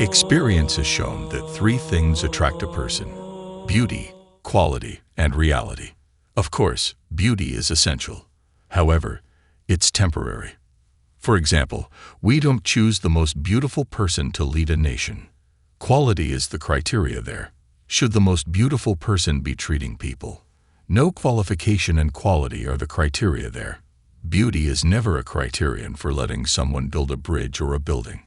Experience has shown that three things attract a person: beauty, quality, and reality. Of course, beauty is essential. However, it's temporary. For example, we don't choose the most beautiful person to lead a nation. Quality is the criteria there. Should the most beautiful person be treating people? No, qualification and quality are the criteria there. Beauty is never a criterion for letting someone build a bridge or a building.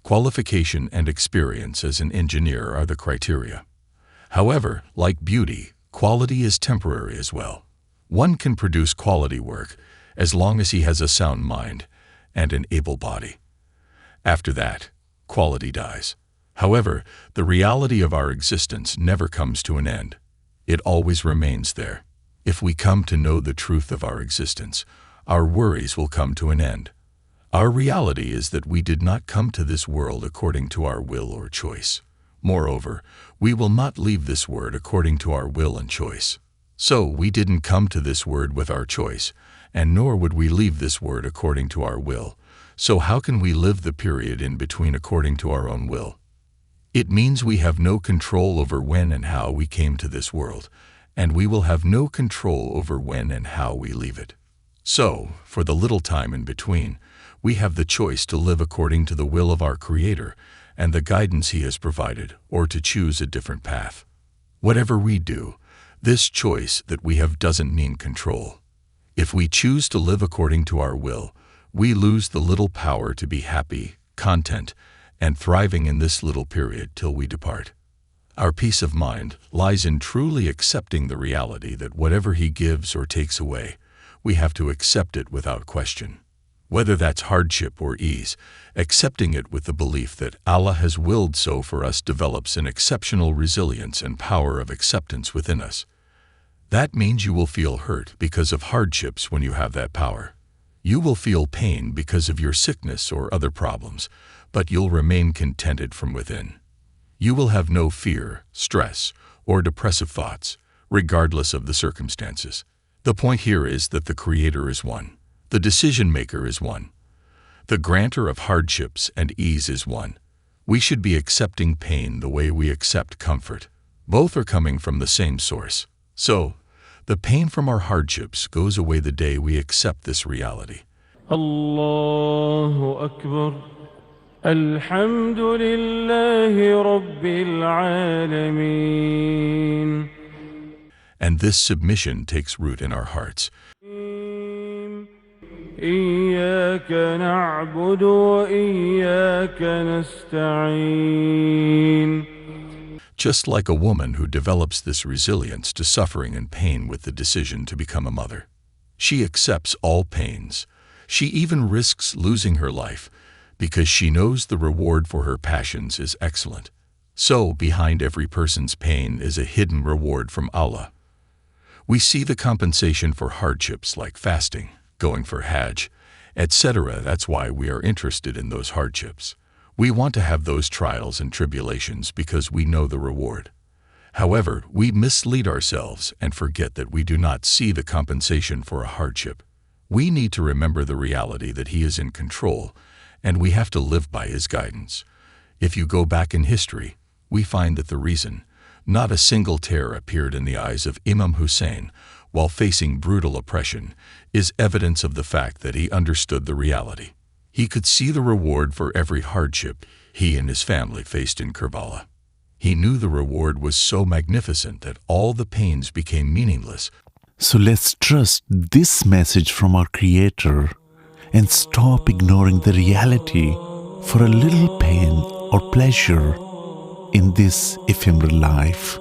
Qualification and experience as an engineer are the criteria. However, like beauty, quality is temporary as well. One can produce quality work as long as he has a sound mind and an able body. After that, quality dies. However, the reality of our existence never comes to an end. It always remains there. If we come to know the truth of our existence, our worries will come to an end. Our reality is that we did not come to this world according to our will or choice. Moreover, we will not leave this world according to our will and choice. So we didn't come to this world with our choice, and nor would we leave this world according to our will. So how can we live the period in between according to our own will? It means we have no control over when and how we came to this world, and we will have no control over when and how we leave it. So, for the little time in between, we have the choice to live according to the will of our Creator and the guidance He has provided, or to choose a different path. Whatever we do, this choice that we have doesn't mean control. If we choose to live according to our will, we lose the little power to be happy, content, and thriving in this little period till we depart. Our peace of mind lies in truly accepting the reality that whatever He gives or takes away, we have to accept it without question. Whether that's hardship or ease, accepting it with the belief that Allah has willed so for us develops an exceptional resilience and power of acceptance within us. That means you will feel hurt because of hardships when you have that power. You will feel pain because of your sickness or other problems, but you'll remain contented from within. You will have no fear, stress, or depressive thoughts, regardless of the circumstances. The point here is that the Creator is one. The decision maker is one. The granter of hardships and ease is one. We should be accepting pain the way we accept comfort. Both are coming from the same source. So, the pain from our hardships goes away the day we accept this reality. Allahu Akbar. Alhamdulillahi Rabbil Alameen. And this submission takes root in our hearts. إياك نعبد وإياك نستعين. Just like a woman who develops this resilience to suffering and pain with the decision to become a mother. She accepts all pains. She even risks losing her life because she knows the reward for her passions is excellent. So, behind every person's pain is a hidden reward from Allah. We see the compensation for hardships like fasting, going for Hajj, etc. That's why we are interested in those hardships. We want to have those trials and tribulations because we know the reward. However, we mislead ourselves and forget that we do not see the compensation for a hardship. We need to remember the reality that He is in control, and we have to live by His guidance. If you go back in history, we find that the reason not a single tear appeared in the eyes of Imam Hussein while facing brutal oppression is evidence of the fact that he understood the reality. He could see the reward for every hardship he and his family faced in Karbala. He knew the reward was so magnificent that all the pains became meaningless. So let's trust this message from our Creator and stop ignoring the reality for a little pain or pleasure in this ephemeral life.